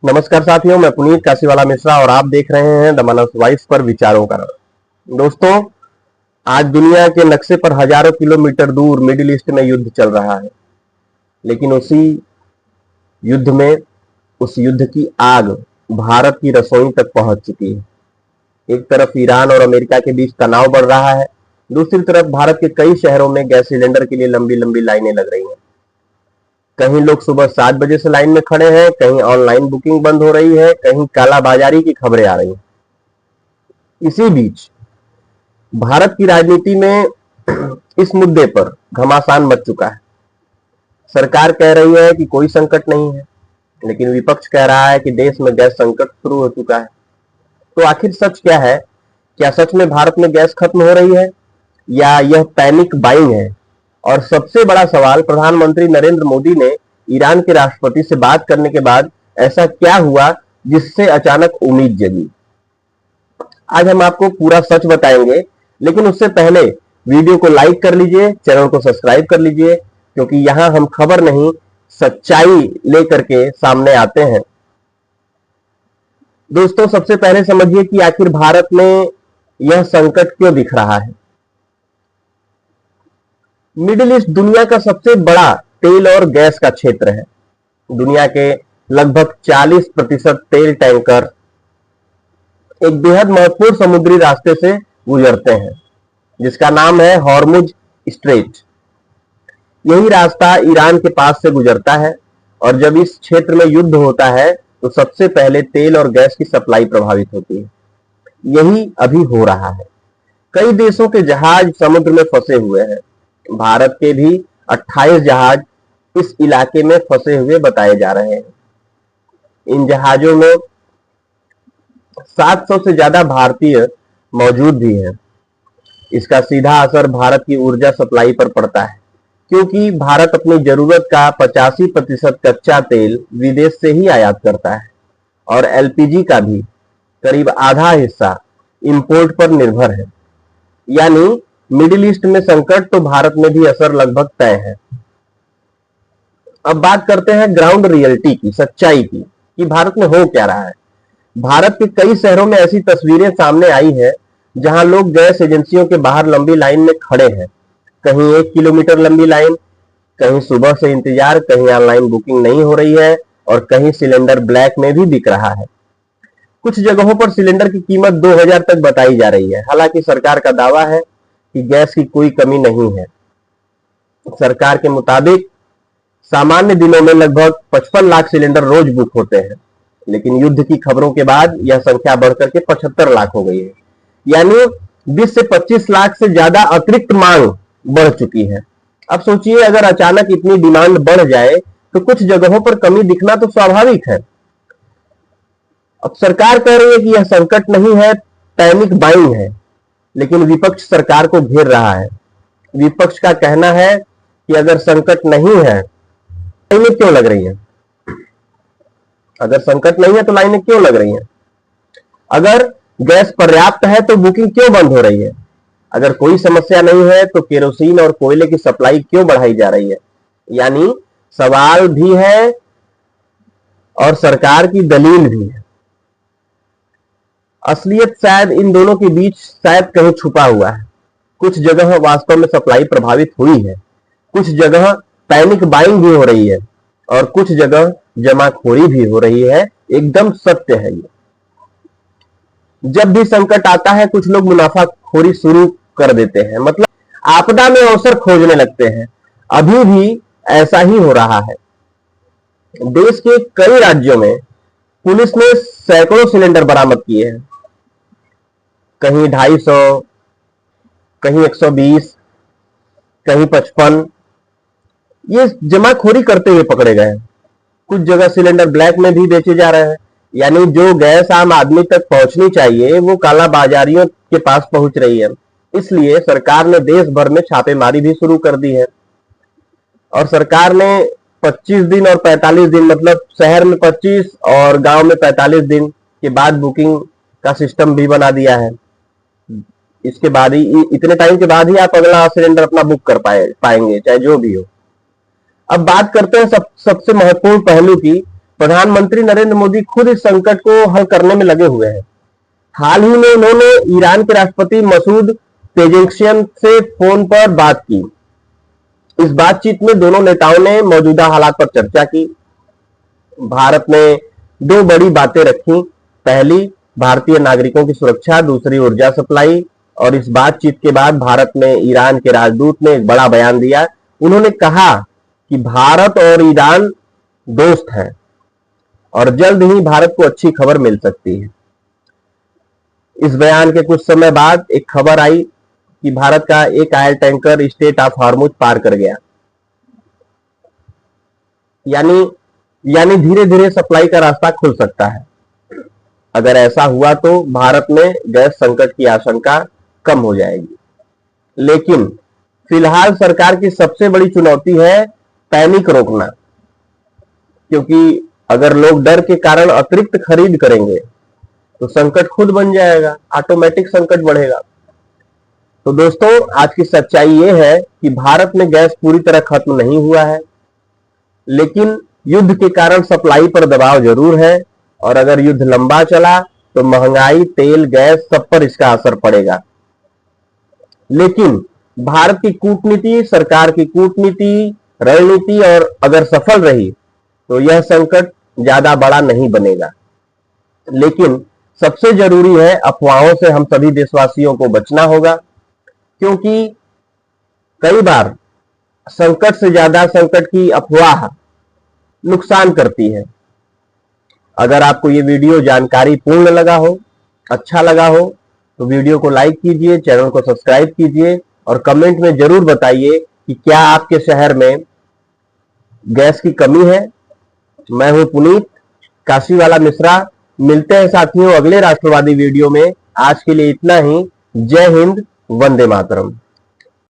नमस्कार साथियों, मैं पुनीत काशीवाला मिश्रा और आप देख रहे हैं द मानस वॉइस पर विचारों का। दोस्तों, आज दुनिया के नक्शे पर हजारों किलोमीटर दूर मिडिल ईस्ट में युद्ध चल रहा है, लेकिन उस युद्ध की आग भारत की रसोई तक पहुंच चुकी है। एक तरफ ईरान और अमेरिका के बीच तनाव बढ़ रहा है, दूसरी तरफ भारत के कई शहरों में गैस सिलेंडर के लिए लंबी लंबी लाइनें लग रही हैं। कहीं लोग सुबह 7 बजे से लाइन में खड़े हैं, कहीं ऑनलाइन बुकिंग बंद हो रही है, कहीं कालाबाजारी की खबरें आ रही हैं। इसी बीच भारत की राजनीति में इस मुद्दे पर घमासान मच चुका है। सरकार कह रही है कि कोई संकट नहीं है, लेकिन विपक्ष कह रहा है कि देश में गैस संकट शुरू हो चुका है। तो आखिर सच क्या है? क्या सच में भारत में गैस खत्म हो रही है या यह पैनिक बाइंग है? और सबसे बड़ा सवाल, प्रधानमंत्री नरेंद्र मोदी ने ईरान के राष्ट्रपति से बात करने के बाद ऐसा क्या हुआ जिससे अचानक उम्मीद जगी? आज हम आपको पूरा सच बताएंगे, लेकिन उससे पहले वीडियो को लाइक कर लीजिए, चैनल को सब्सक्राइब कर लीजिए, क्योंकि यहां हम खबर नहीं सच्चाई लेकर के सामने आते हैं। दोस्तों, सबसे पहले समझिए कि आखिर भारत में यह संकट क्यों दिख रहा है। मिडिल ईस्ट दुनिया का सबसे बड़ा तेल और गैस का क्षेत्र है। दुनिया के लगभग 40% तेल टैंकर एक बेहद महत्वपूर्ण समुद्री रास्ते से गुजरते हैं, जिसका नाम है हॉर्मुज स्ट्रेट। यही रास्ता ईरान के पास से गुजरता है, और जब इस क्षेत्र में युद्ध होता है तो सबसे पहले तेल और गैस की सप्लाई प्रभावित होती है। यही अभी हो रहा है। कई देशों के जहाज समुद्र में फंसे हुए हैं। भारत के भी 28 जहाज इस इलाके में फंसे हुए बताए जा रहे हैं। इन जहाजों में 700 से ज्यादा भारतीय मौजूद भी हैं। इसका सीधा असर भारत की ऊर्जा सप्लाई पर पड़ता है, क्योंकि भारत अपनी जरूरत का 85% कच्चा तेल विदेश से ही आयात करता है, और एलपीजी का भी करीब आधा हिस्सा इंपोर्ट पर निर्भर है। यानी मिडिल ईस्ट में संकट तो भारत में भी असर लगभग तय है। अब बात करते हैं ग्राउंड रियलिटी की, सच्चाई की, कि भारत में हो क्या रहा है। भारत के कई शहरों में ऐसी तस्वीरें सामने आई है जहां लोग गैस एजेंसियों के बाहर लंबी लाइन में खड़े हैं। कहीं 1 किलोमीटर लंबी लाइन, कहीं सुबह से इंतजार, कहीं ऑनलाइन बुकिंग नहीं हो रही है, और कहीं सिलेंडर ब्लैक में भी बिक रहा है। कुछ जगहों पर सिलेंडर की कीमत 2000 तक बताई जा रही है। हालांकि सरकार का दावा है कि गैस की कोई कमी नहीं है। सरकार के मुताबिक सामान्य दिनों में लगभग 55 लाख सिलेंडर रोज बुक होते हैं, लेकिन युद्ध की खबरों के बाद यह संख्या बढ़कर के 75 लाख हो गई है। यानी 20 से 25 लाख से ज्यादा अतिरिक्त मांग बढ़ चुकी है। अब सोचिए, अगर अचानक इतनी डिमांड बढ़ जाए तो कुछ जगहों पर कमी दिखना तो स्वाभाविक है। अब सरकार कह रही है कि यह संकट नहीं है, पैनिक बाइंग है, लेकिन विपक्ष सरकार को घेर रहा है। विपक्ष का कहना है कि अगर संकट नहीं है, लाइनें क्यों लग रही हैं? अगर संकट नहीं है तो लाइनें क्यों लग रही हैं? अगर गैस पर्याप्त है तो बुकिंग क्यों बंद हो रही है? अगर कोई समस्या नहीं है तो केरोसिन और कोयले की सप्लाई क्यों बढ़ाई जा रही है? यानी सवाल भी है और सरकार की दलील भी है। असलियत शायद इन दोनों के बीच शायद कहीं छुपा हुआ है। कुछ जगह वास्तव में सप्लाई प्रभावित हुई है, कुछ जगह पैनिक बाइंग भी हो रही है, और कुछ जगह जमाखोरी भी हो रही है। एकदम सत्य है ये। जब भी संकट आता है, कुछ लोग मुनाफाखोरी शुरू कर देते हैं, मतलब आपदा में अवसर खोजने लगते हैं। अभी भी ऐसा ही हो रहा है। देश के कई राज्यों में पुलिस ने सैकड़ों सिलेंडर बरामद किए हैं। कहीं 250, कहीं 120, कहीं 55। ये जमाखोरी करते हुए पकड़े गए हैं। कुछ जगह सिलेंडर ब्लैक में भी बेचे जा रहे हैं। यानी जो गैस आम आदमी तक पहुंचनी चाहिए वो काला बाजारियों के पास पहुंच रही है। इसलिए सरकार ने देश भर में छापेमारी भी शुरू कर दी है, और सरकार ने 25 दिन और 45 दिन, मतलब शहर में 25 और गांव में 45 दिन के बाद बुकिंग का सिस्टम भी बना दिया है। इसके बाद ही, इतने टाइम के बाद ही आप अगला सिलेंडर अपना बुक कर पाएंगे, चाहे जो भी हो। अब बात करते हैं सबसे महत्वपूर्ण पहलू की, प्रधानमंत्री नरेंद्र मोदी खुद इस संकट को हल करने में लगे हुए हैं। हाल ही में उन्होंने ईरान के राष्ट्रपति मसूद पेजेश्कियान से फोन पर बात की। इस बातचीत में दोनों नेताओं ने मौजूदा हालात पर चर्चा की। भारत ने दो बड़ी बातें रखी, पहली भारतीय नागरिकों की सुरक्षा, दूसरी ऊर्जा सप्लाई। और इस बातचीत के बाद भारत में ईरान के राजदूत ने एक बड़ा बयान दिया। उन्होंने कहा कि भारत और ईरान दोस्त हैं और जल्द ही भारत को अच्छी खबर मिल सकती है। इस बयान के कुछ समय बाद एक खबर आई कि भारत का एक oil tanker strait of Hormuz पार कर गया। यानी धीरे धीरे सप्लाई का रास्ता खुल सकता है। अगर ऐसा हुआ तो भारत में गैस संकट की आशंका कम हो जाएगी। लेकिन फिलहाल सरकार की सबसे बड़ी चुनौती है पैनिक रोकना, क्योंकि अगर लोग डर के कारण अतिरिक्त खरीद करेंगे तो संकट खुद बन जाएगा, ऑटोमेटिक संकट बढ़ेगा। तो दोस्तों, आज की सच्चाई यह है कि भारत में गैस पूरी तरह खत्म नहीं हुआ है, लेकिन युद्ध के कारण सप्लाई पर दबाव जरूर है। और अगर युद्ध लंबा चला तो महंगाई, तेल, गैस सब पर इसका असर पड़ेगा। लेकिन भारत की कूटनीति, सरकार की कूटनीति, रणनीति और अगर सफल रही तो यह संकट ज्यादा बड़ा नहीं बनेगा। लेकिन सबसे जरूरी है अफवाहों से हम सभी देशवासियों को बचना होगा, क्योंकि कई बार संकट से ज्यादा संकट की अफवाह नुकसान करती है। अगर आपको ये वीडियो जानकारी पूर्ण लगा हो, अच्छा लगा हो, तो वीडियो को लाइक कीजिए, चैनल को सब्सक्राइब कीजिए और कमेंट में जरूर बताइए कि क्या आपके शहर में गैस की कमी है। मैं हूं पुनीत काशीवाला मिश्रा। मिलते हैं साथियों अगले राष्ट्रवादी वीडियो में। आज के लिए इतना ही। जय हिंद, वंदे मातरम।